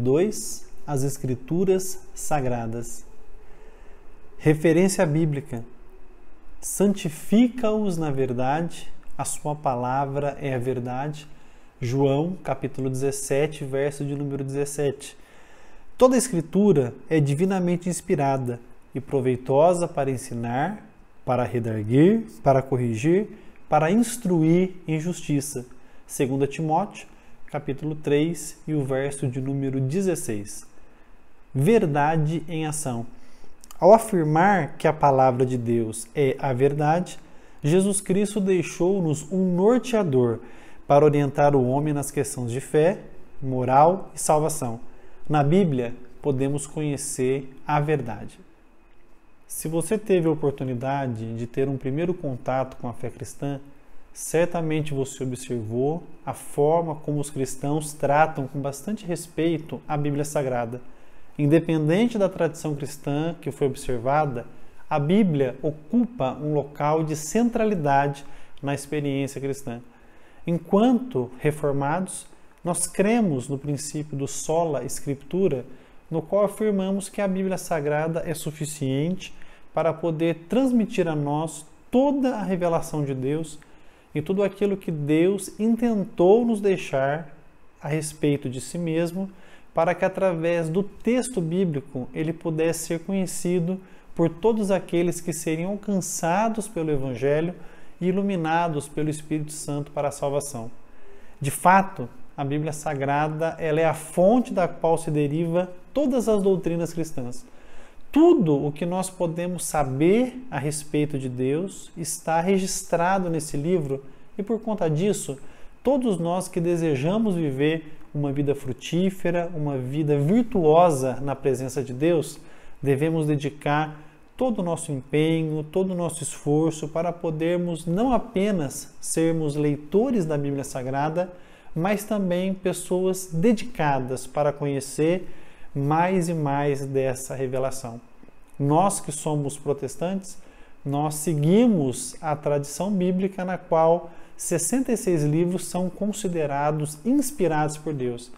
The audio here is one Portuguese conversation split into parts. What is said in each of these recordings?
2, as Escrituras Sagradas. Referência bíblica. Santifica-os na verdade, a sua palavra é a verdade. João, capítulo 17, verso de número 17. Toda a Escritura é divinamente inspirada e proveitosa para ensinar, para redarguir, para corrigir, para instruir em justiça. 2 Timóteo, capítulo 3 e o verso de número 16. Verdade em ação. Ao afirmar que a palavra de Deus é a verdade, Jesus Cristo deixou-nos um norteador para orientar o homem nas questões de fé, moral e salvação. Na Bíblia, podemos conhecer a verdade. Se você teve a oportunidade de ter um primeiro contato com a fé cristã, certamente você observou a forma como os cristãos tratam com bastante respeito a Bíblia Sagrada. Independente da tradição cristã que foi observada, a Bíblia ocupa um local de centralidade na experiência cristã. Enquanto reformados, nós cremos no princípio do sola scriptura, no qual afirmamos que a Bíblia Sagrada é suficiente para poder transmitir a nós toda a revelação de Deus e tudo aquilo que Deus intentou nos deixar a respeito de si mesmo, para que através do texto bíblico ele pudesse ser conhecido por todos aqueles que seriam alcançados pelo Evangelho e iluminados pelo Espírito Santo para a salvação. De fato, a Bíblia Sagrada ela é a fonte da qual se deriva todas as doutrinas cristãs. Tudo o que nós podemos saber a respeito de Deus está registrado nesse livro e, por conta disso, todos nós que desejamos viver uma vida frutífera, uma vida virtuosa na presença de Deus, devemos dedicar todo o nosso empenho, todo o nosso esforço para podermos não apenas sermos leitores da Bíblia Sagrada, mas também pessoas dedicadas para conhecer mais e mais dessa revelação. Nós que somos protestantes, nós seguimos a tradição bíblica na qual 66 livros são considerados inspirados por Deus.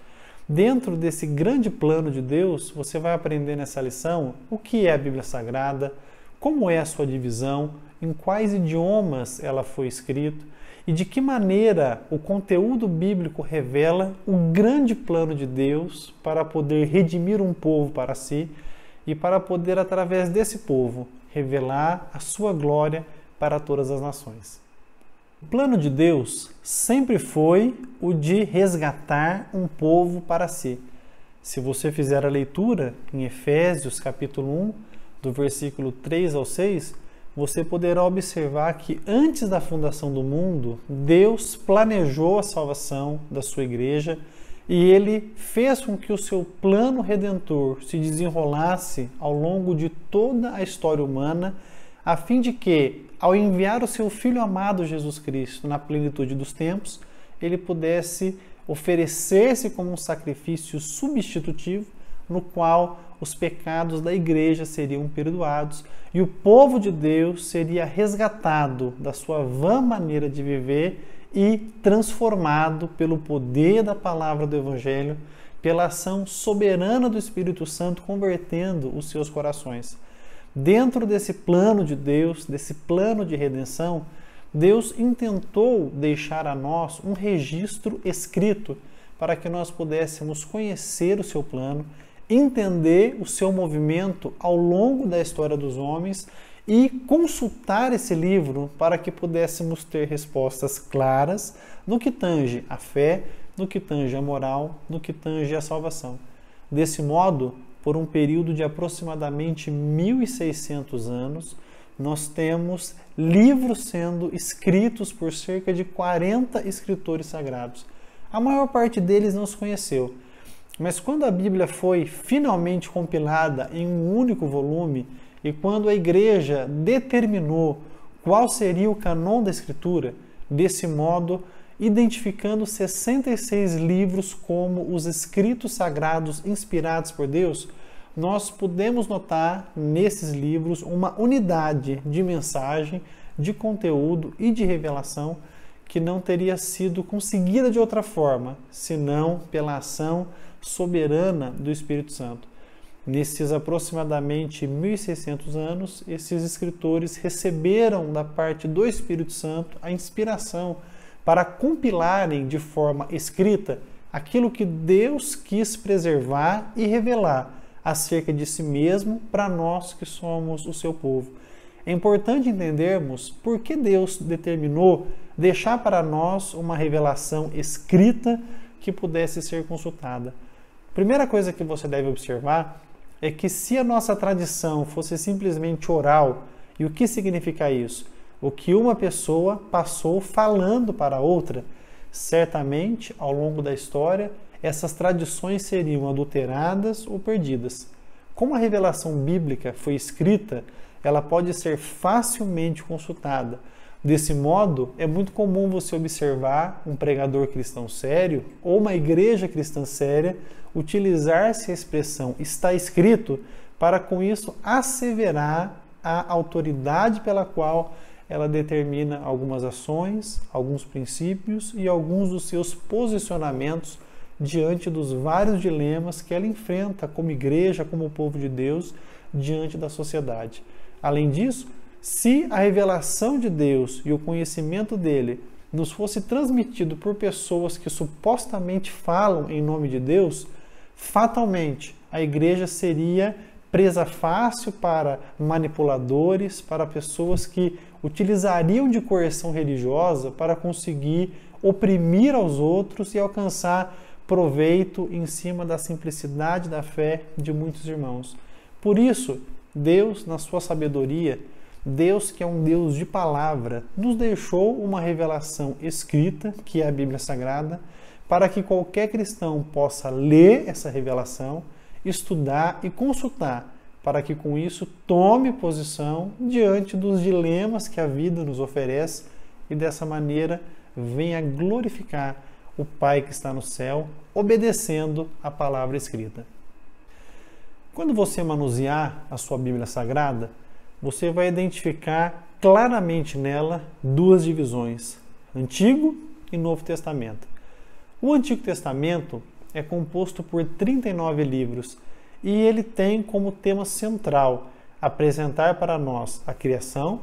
Dentro desse grande plano de Deus, você vai aprender nessa lição o que é a Bíblia Sagrada, como é a sua divisão, em quais idiomas ela foi escrita e de que maneira o conteúdo bíblico revela o grande plano de Deus para poder redimir um povo para si e para poder, através desse povo, revelar a sua glória para todas as nações. O plano de Deus sempre foi o de resgatar um povo para si. Se você fizer a leitura em Efésios capítulo 1, do versículo 3 ao 6, você poderá observar que antes da fundação do mundo, Deus planejou a salvação da sua igreja e Ele fez com que o seu plano redentor se desenrolasse ao longo de toda a história humana, a fim de que, ao enviar o seu Filho amado Jesus Cristo na plenitude dos tempos, Ele pudesse oferecer-se como um sacrifício substitutivo, no qual os pecados da igreja seriam perdoados e o povo de Deus seria resgatado da sua vã maneira de viver e transformado pelo poder da palavra do Evangelho, pela ação soberana do Espírito Santo convertendo os seus corações. Dentro desse plano de Deus, desse plano de redenção, Deus intentou deixar a nós um registro escrito para que nós pudéssemos conhecer o seu plano, entender o seu movimento ao longo da história dos homens e consultar esse livro para que pudéssemos ter respostas claras no que tange a fé, no que tange a moral, no que tange a salvação. Desse modo, por um período de aproximadamente 1.600 anos, nós temos livros sendo escritos por cerca de 40 escritores sagrados. A maior parte deles não se conheceu, mas quando a Bíblia foi finalmente compilada em um único volume e quando a igreja determinou qual seria o cânon da Escritura, desse modo, identificando 66 livros como os escritos sagrados inspirados por Deus, nós podemos notar nesses livros uma unidade de mensagem, de conteúdo e de revelação que não teria sido conseguida de outra forma, senão pela ação soberana do Espírito Santo. Nesses aproximadamente 1.600 anos, esses escritores receberam da parte do Espírito Santo a inspiração para compilarem de forma escrita aquilo que Deus quis preservar e revelar acerca de si mesmo para nós que somos o seu povo. É importante entendermos por que Deus determinou deixar para nós uma revelação escrita que pudesse ser consultada. A primeira coisa que você deve observar é que se a nossa tradição fosse simplesmente oral, e o que significa isso? O que uma pessoa passou falando para outra, certamente, ao longo da história, essas tradições seriam adulteradas ou perdidas. Como a revelação bíblica foi escrita, ela pode ser facilmente consultada. Desse modo, é muito comum você observar um pregador cristão sério ou uma igreja cristã séria utilizar-se a expressão "está escrito" para com isso asseverar a autoridade pela qual ela determina algumas ações, alguns princípios e alguns dos seus posicionamentos diante dos vários dilemas que ela enfrenta como igreja, como povo de Deus, diante da sociedade. Além disso, se a revelação de Deus e o conhecimento dele nos fosse transmitido por pessoas que supostamente falam em nome de Deus, fatalmente a igreja seria presa fácil para manipuladores, para pessoas que utilizariam de coerção religiosa para conseguir oprimir aos outros e alcançar proveito em cima da simplicidade da fé de muitos irmãos. Por isso, Deus, na sua sabedoria, Deus, que é um Deus de palavra, nos deixou uma revelação escrita, que é a Bíblia Sagrada, para que qualquer cristão possa ler essa revelação, estudar e consultar, para que com isso tome posição diante dos dilemas que a vida nos oferece e dessa maneira venha glorificar o Pai que está no céu, obedecendo a palavra escrita. Quando você manusear a sua Bíblia Sagrada, você vai identificar claramente nela duas divisões, Antigo e Novo Testamento. O Antigo Testamento é composto por 39 livros e ele tem como tema central apresentar para nós a criação,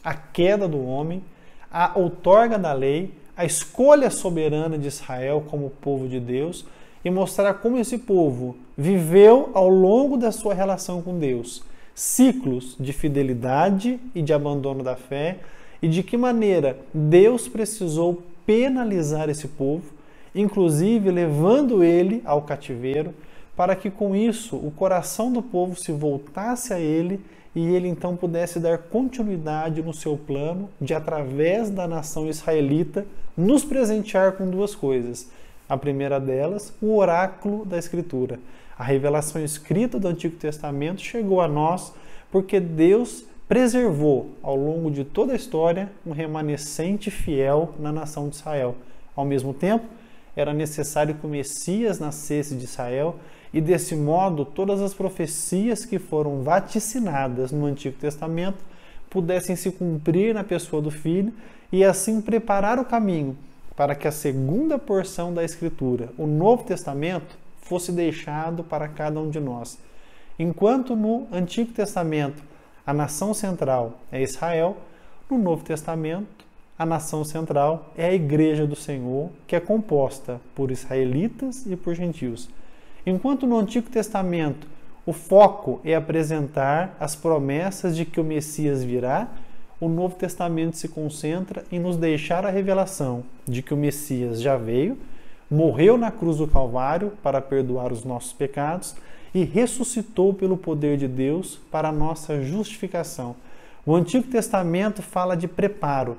a queda do homem, a outorga da lei, a escolha soberana de Israel como povo de Deus e mostrar como esse povo viveu ao longo da sua relação com Deus, ciclos de fidelidade e de abandono da fé e de que maneira Deus precisou penalizar esse povo, inclusive levando ele ao cativeiro, para que com isso o coração do povo se voltasse a ele e ele então pudesse dar continuidade no seu plano de, através da nação israelita, nos presentear com duas coisas. A primeira delas, o oráculo da Escritura. A revelação escrita do Antigo Testamento chegou a nós porque Deus preservou, ao longo de toda a história, um remanescente fiel na nação de Israel. Ao mesmo tempo, era necessário que o Messias nascesse de Israel e, desse modo, todas as profecias que foram vaticinadas no Antigo Testamento pudessem se cumprir na pessoa do Filho e, assim, preparar o caminho para que a segunda porção da Escritura, o Novo Testamento, fosse deixado para cada um de nós. Enquanto no Antigo Testamento a nação central é Israel, no Novo Testamento a nação central é a Igreja do Senhor, que é composta por israelitas e por gentios. Enquanto no Antigo Testamento o foco é apresentar as promessas de que o Messias virá, o Novo Testamento se concentra em nos deixar a revelação de que o Messias já veio, morreu na cruz do Calvário para perdoar os nossos pecados e ressuscitou pelo poder de Deus para a nossa justificação. O Antigo Testamento fala de preparo,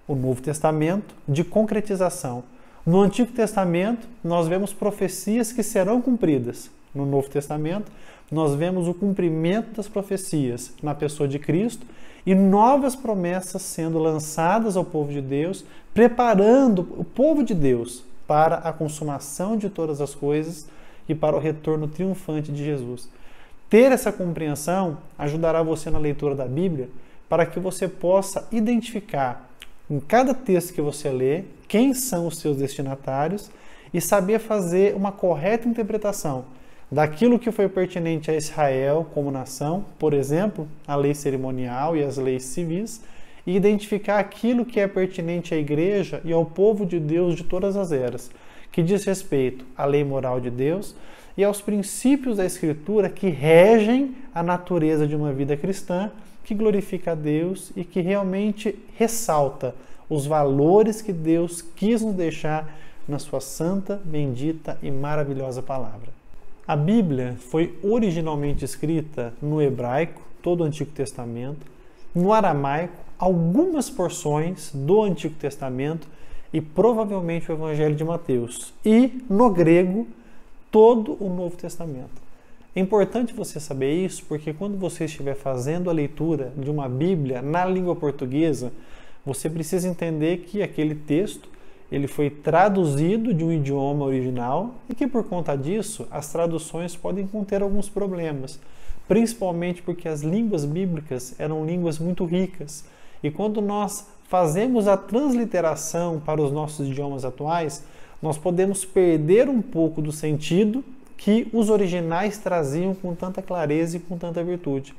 o Novo Testamento de concretização. No Antigo Testamento, nós vemos profecias que serão cumpridas. No Novo Testamento, nós vemos o cumprimento das profecias na pessoa de Cristo e novas promessas sendo lançadas ao povo de Deus, preparando o povo de Deus para a consumação de todas as coisas e para o retorno triunfante de Jesus. Ter essa compreensão ajudará você na leitura da Bíblia para que você possa identificar em cada texto que você lê, quem são os seus destinatários e saber fazer uma correta interpretação daquilo que foi pertinente a Israel como nação, por exemplo, a lei cerimonial e as leis civis, e identificar aquilo que é pertinente à igreja e ao povo de Deus de todas as eras, que diz respeito à lei moral de Deus e aos princípios da Escritura que regem a natureza de uma vida cristã, que glorifica a Deus e que realmente ressalta os valores que Deus quis nos deixar na sua santa, bendita e maravilhosa palavra. A Bíblia foi originalmente escrita no hebraico, todo o Antigo Testamento, no aramaico, algumas porções do Antigo Testamento e provavelmente o Evangelho de Mateus, e no grego, todo o Novo Testamento. É importante você saber isso porque quando você estiver fazendo a leitura de uma Bíblia na língua portuguesa, você precisa entender que aquele texto ele foi traduzido de um idioma original e que por conta disso as traduções podem conter alguns problemas, principalmente porque as línguas bíblicas eram línguas muito ricas. E quando nós fazemos a transliteração para os nossos idiomas atuais, nós podemos perder um pouco do sentido que os originais traziam com tanta clareza e com tanta virtude.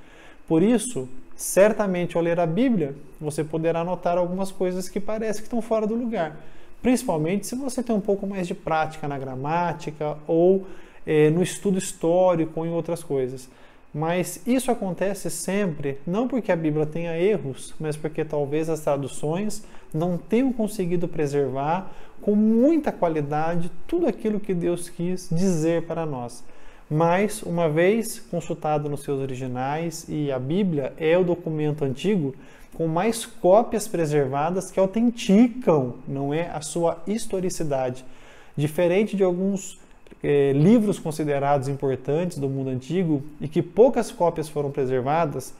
Por isso, certamente ao ler a Bíblia, você poderá notar algumas coisas que parecem que estão fora do lugar. Principalmente se você tem um pouco mais de prática na gramática ou no estudo histórico ou em outras coisas. Mas isso acontece sempre, não porque a Bíblia tenha erros, mas porque talvez as traduções não tenham conseguido preservar com muita qualidade tudo aquilo que Deus quis dizer para nós. Mas, uma vez consultado nos seus originais, e a Bíblia é o documento antigo com mais cópias preservadas que autenticam, não é, a sua historicidade. Diferente de alguns livros considerados importantes do mundo antigo e que poucas cópias foram preservadas,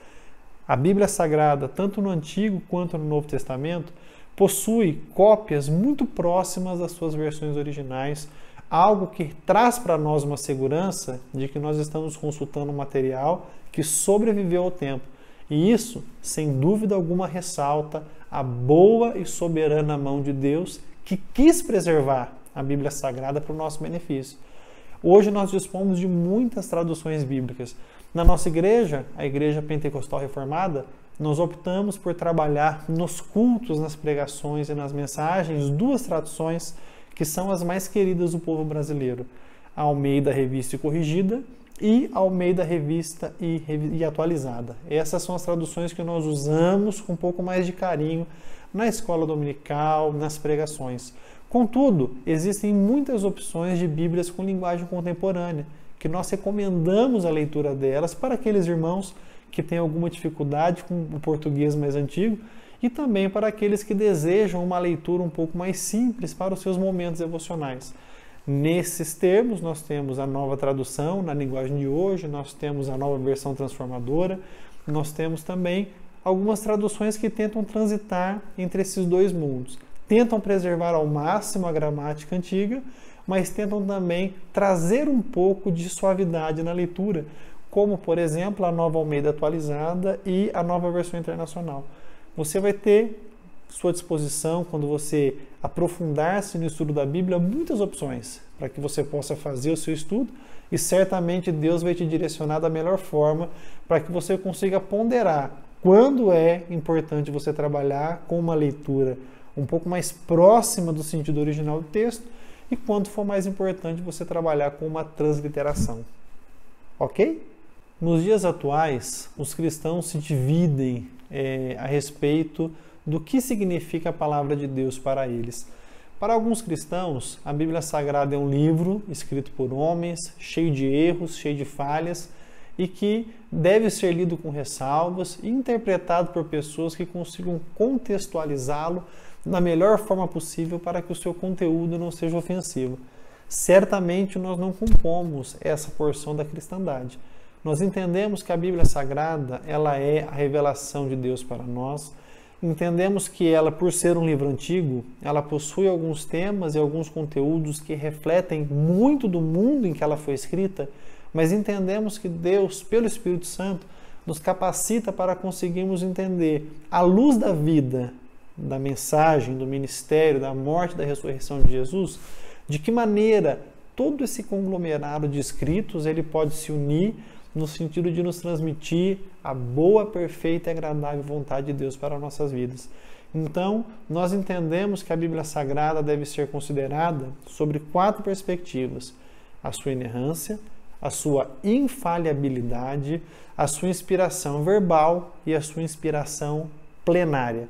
a Bíblia Sagrada, tanto no Antigo quanto no Novo Testamento, possui cópias muito próximas das suas versões originais, algo que traz para nós uma segurança de que nós estamos consultando um material que sobreviveu ao tempo. E isso, sem dúvida alguma, ressalta a boa e soberana mão de Deus que quis preservar a Bíblia Sagrada para o nosso benefício. Hoje nós dispomos de muitas traduções bíblicas. Na nossa igreja, a Igreja Pentecostal Reformada, nós optamos por trabalhar nos cultos, nas pregações e nas mensagens duas traduções que são as mais queridas do povo brasileiro: a Almeida Revista e Corrigida e a Almeida Revista e Atualizada. Essas são as traduções que nós usamos com um pouco mais de carinho na escola dominical, nas pregações. Contudo, existem muitas opções de Bíblias com linguagem contemporânea, que nós recomendamos a leitura delas para aqueles irmãos que têm alguma dificuldade com o português mais antigo e também para aqueles que desejam uma leitura um pouco mais simples para os seus momentos devocionais. Nesses termos, nós temos a nova tradução na linguagem de hoje, nós temos a nova versão transformadora, nós temos também algumas traduções que tentam transitar entre esses dois mundos. Tentam preservar ao máximo a gramática antiga, mas tentam também trazer um pouco de suavidade na leitura, como, por exemplo, a nova Almeida Atualizada e a nova versão internacional. Você vai ter à sua disposição, quando você aprofundar-se no estudo da Bíblia, muitas opções para que você possa fazer o seu estudo e certamente Deus vai te direcionar da melhor forma para que você consiga ponderar quando é importante você trabalhar com uma leitura um pouco mais próxima do sentido original do texto e quando for mais importante você trabalhar com uma transliteração. Ok? Nos dias atuais, os cristãos se dividem a respeito do que significa a palavra de Deus para eles. Para alguns cristãos, a Bíblia Sagrada é um livro escrito por homens, cheio de erros, cheio de falhas, e que deve ser lido com ressalvas e interpretado por pessoas que consigam contextualizá-lo da melhor forma possível para que o seu conteúdo não seja ofensivo. Certamente nós não compomos essa porção da cristandade. Nós entendemos que a Bíblia Sagrada ela é a revelação de Deus para nós. Entendemos que ela, por ser um livro antigo, ela possui alguns temas e alguns conteúdos que refletem muito do mundo em que ela foi escrita, mas entendemos que Deus, pelo Espírito Santo, nos capacita para conseguirmos entender, à luz da vida da mensagem, do ministério, da morte, da ressurreição de Jesus, de que maneira todo esse conglomerado de escritos ele pode se unir no sentido de nos transmitir a boa, perfeita e agradável vontade de Deus para nossas vidas. Então, nós entendemos que a Bíblia Sagrada deve ser considerada sobre 4 perspectivas: a sua inerrância, a sua infalibilidade, a sua inspiração verbal e a sua inspiração plenária.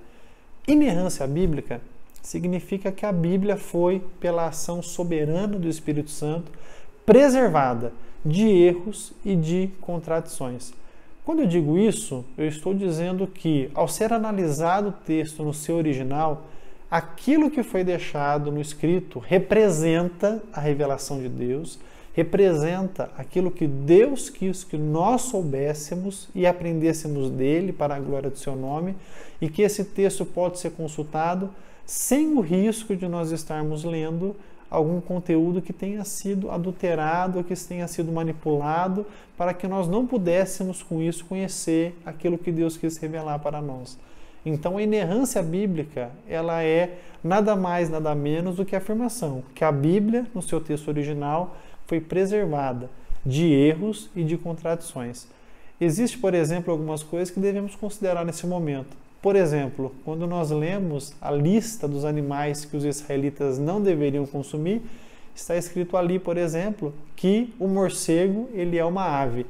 Inerrância bíblica significa que a Bíblia foi, pela ação soberana do Espírito Santo, preservada de erros e de contradições. Quando eu digo isso, eu estou dizendo que, ao ser analisado o texto no seu original, aquilo que foi deixado no escrito representa a revelação de Deus, representa aquilo que Deus quis que nós soubéssemos e aprendêssemos dele para a glória do seu nome, e que esse texto pode ser consultado sem o risco de nós estarmos lendo algum conteúdo que tenha sido adulterado, que tenha sido manipulado, para que nós não pudéssemos com isso conhecer aquilo que Deus quis revelar para nós. Então a inerrância bíblica, ela é nada mais, nada menos do que a afirmação que a Bíblia, no seu texto original, foi preservada de erros e de contradições. Existe, por exemplo, algumas coisas que devemos considerar nesse momento. Por exemplo, quando nós lemos a lista dos animais que os israelitas não deveriam consumir, está escrito ali, por exemplo, que o morcego ele é uma ave.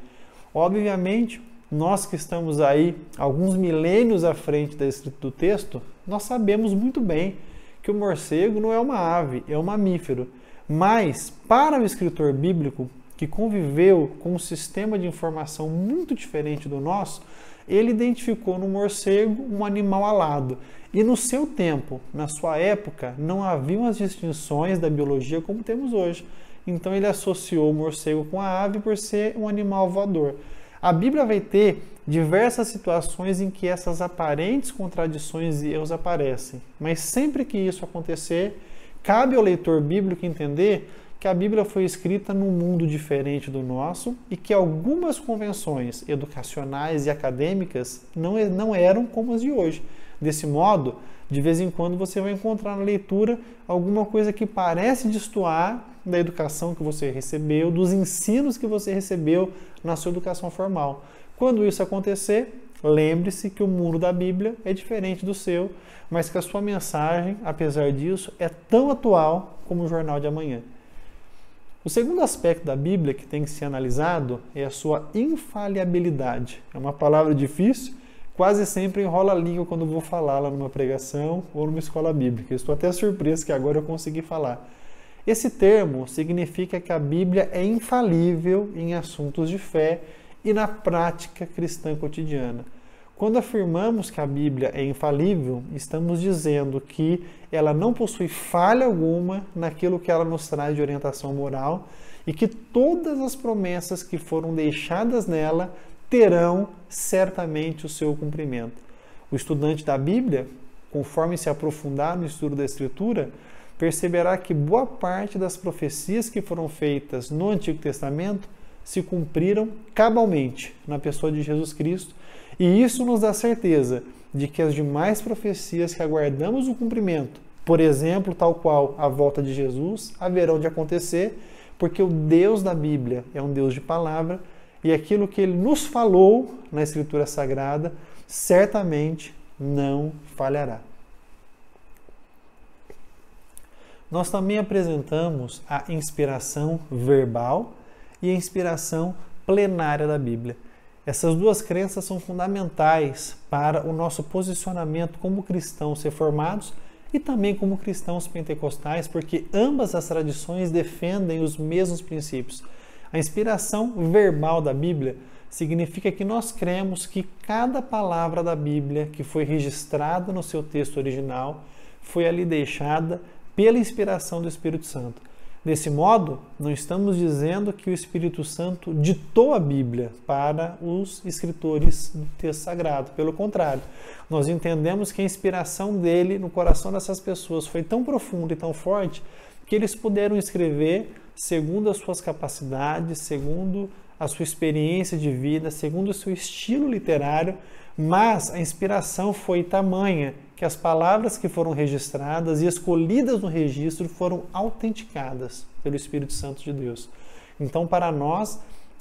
Obviamente, nós que estamos aí alguns milênios à frente da escrita do texto, nós sabemos muito bem que o morcego não é uma ave, é um mamífero. Mas, para o escritor bíblico, que conviveu com um sistema de informação muito diferente do nosso, ele identificou no morcego um animal alado. E no seu tempo, na sua época, não haviam as distinções da biologia como temos hoje. Então ele associou o morcego com a ave por ser um animal voador. A Bíblia vai ter diversas situações em que essas aparentes contradições e erros aparecem. Mas sempre que isso acontecer, cabe ao leitor bíblico entender que a Bíblia foi escrita num mundo diferente do nosso e que algumas convenções educacionais e acadêmicas não eram como as de hoje. Desse modo, de vez em quando você vai encontrar na leitura alguma coisa que parece destoar da educação que você recebeu, dos ensinos que você recebeu na sua educação formal. Quando isso acontecer, lembre-se que o mundo da Bíblia é diferente do seu, mas que a sua mensagem, apesar disso, é tão atual como o jornal de amanhã. O segundo aspecto da Bíblia que tem que ser analisado é a sua infalibilidade. É uma palavra difícil, quase sempre enrola a língua quando vou falá-la numa pregação ou numa escola bíblica. Estou até surpreso que agora eu consegui falar. Esse termo significa que a Bíblia é infalível em assuntos de fé e na prática cristã cotidiana. Quando afirmamos que a Bíblia é infalível, estamos dizendo que ela não possui falha alguma naquilo que ela nos traz de orientação moral e que todas as promessas que foram deixadas nela terão certamente o seu cumprimento. O estudante da Bíblia, conforme se aprofundar no estudo da Escritura, perceberá que boa parte das profecias que foram feitas no Antigo Testamento se cumpriram cabalmente na pessoa de Jesus Cristo, e isso nos dá certeza de que as demais profecias que aguardamos o cumprimento, por exemplo, tal qual a volta de Jesus, haverão de acontecer, porque o Deus da Bíblia é um Deus de palavra, e aquilo que Ele nos falou na Escritura Sagrada, certamente não falhará. Nós também apresentamos a inspiração verbal e a inspiração plenária da Bíblia. Essas duas crenças são fundamentais para o nosso posicionamento como cristãos reformados e também como cristãos pentecostais, porque ambas as tradições defendem os mesmos princípios. A inspiração verbal da Bíblia significa que nós cremos que cada palavra da Bíblia que foi registrada no seu texto original foi ali deixada pela inspiração do Espírito Santo. Desse modo, não estamos dizendo que o Espírito Santo ditou a Bíblia para os escritores do texto sagrado. Pelo contrário, nós entendemos que a inspiração dele no coração dessas pessoas foi tão profunda e tão forte que eles puderam escrever segundo as suas capacidades, segundo a sua experiência de vida, segundo o seu estilo literário, mas a inspiração foi tamanha que as palavras que foram registradas e escolhidas no registro foram autenticadas pelo Espírito Santo de Deus. Então, para nós,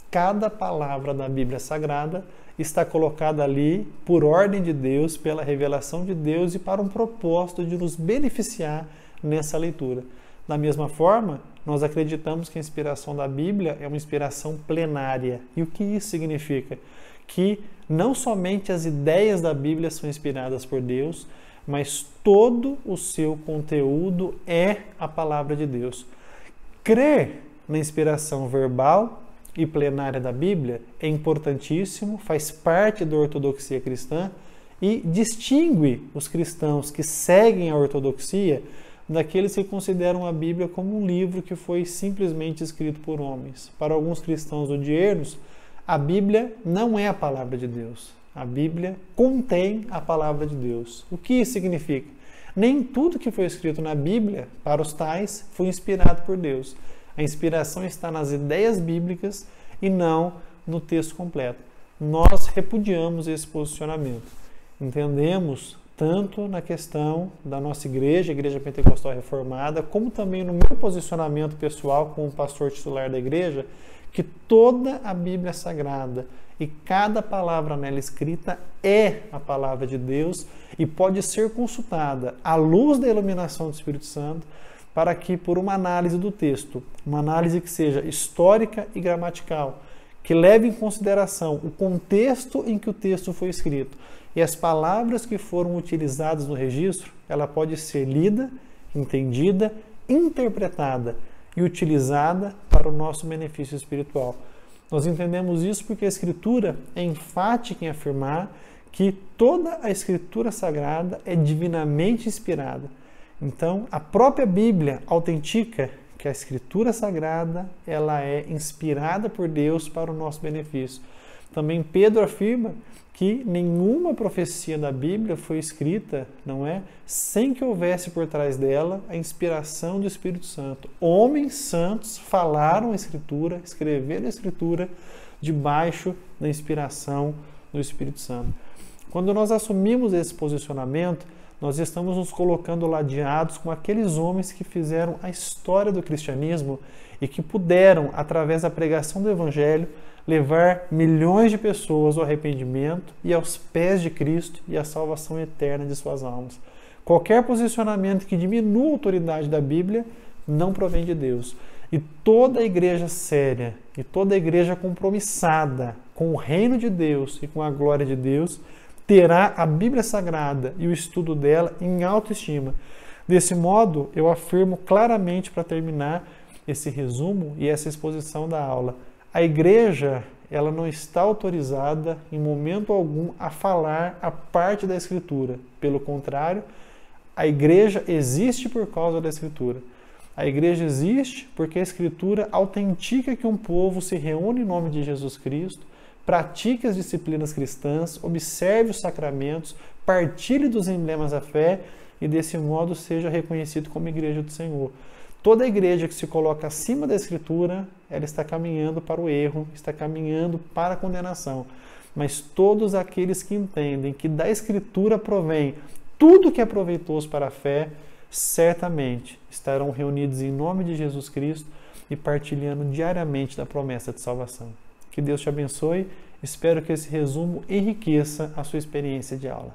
cada palavra da Bíblia Sagrada está colocada ali por ordem de Deus, pela revelação de Deus e para um propósito de nos beneficiar nessa leitura. Da mesma forma, nós acreditamos que a inspiração da Bíblia é uma inspiração plenária. E o que isso significa? Que não somente as ideias da Bíblia são inspiradas por Deus, mas todo o seu conteúdo é a palavra de Deus. Crer na inspiração verbal e plenária da Bíblia é importantíssimo, faz parte da ortodoxia cristã e distingue os cristãos que seguem a ortodoxia daqueles que consideram a Bíblia como um livro que foi simplesmente escrito por homens. Para alguns cristãos odiernos, a Bíblia não é a palavra de Deus. A Bíblia contém a palavra de Deus. O que isso significa? Nem tudo que foi escrito na Bíblia, para os tais, foi inspirado por Deus. A inspiração está nas ideias bíblicas e não no texto completo. Nós repudiamos esse posicionamento. Entendemos tanto na questão da nossa igreja, a Igreja Pentecostal Reformada, como também no meu posicionamento pessoal como pastor titular da igreja, que toda a Bíblia Sagrada e cada palavra nela escrita é a palavra de Deus e pode ser consultada à luz da iluminação do Espírito Santo para que, por uma análise do texto, uma análise que seja histórica e gramatical, que leve em consideração o contexto em que o texto foi escrito e as palavras que foram utilizadas no registro, ela pode ser lida, entendida, interpretada e utilizada para o nosso benefício espiritual. Nós entendemos isso porque a Escritura é enfática em afirmar que toda a Escritura Sagrada é divinamente inspirada. Então, a própria Bíblia autentica que a Escritura Sagrada ela é inspirada por Deus para o nosso benefício. Também Pedro afirma que nenhuma profecia da Bíblia foi escrita, não é, sem que houvesse por trás dela a inspiração do Espírito Santo. Homens santos falaram a Escritura, escreveram a Escritura debaixo da inspiração do Espírito Santo. Quando nós assumimos esse posicionamento, nós estamos nos colocando ladeados com aqueles homens que fizeram a história do cristianismo e que puderam, através da pregação do Evangelho, levar milhões de pessoas ao arrependimento e aos pés de Cristo e à salvação eterna de suas almas. Qualquer posicionamento que diminua a autoridade da Bíblia não provém de Deus. E toda a igreja séria e toda a igreja compromissada com o reino de Deus e com a glória de Deus terá a Bíblia Sagrada e o estudo dela em autoestima. Desse modo, eu afirmo claramente para terminar esse resumo e essa exposição da aula. A igreja, ela não está autorizada em momento algum a falar a parte da Escritura. Pelo contrário, a igreja existe por causa da Escritura. A igreja existe porque a Escritura autentica que um povo se reúne em nome de Jesus Cristo, pratique as disciplinas cristãs, observe os sacramentos, partilhe dos emblemas da fé e desse modo seja reconhecido como igreja do Senhor. Toda igreja que se coloca acima da Escritura, ela está caminhando para o erro, está caminhando para a condenação. Mas todos aqueles que entendem que da Escritura provém tudo que é proveitoso para a fé, certamente estarão reunidos em nome de Jesus Cristo e partilhando diariamente da promessa de salvação. Que Deus te abençoe. Espero que esse resumo enriqueça a sua experiência de aula.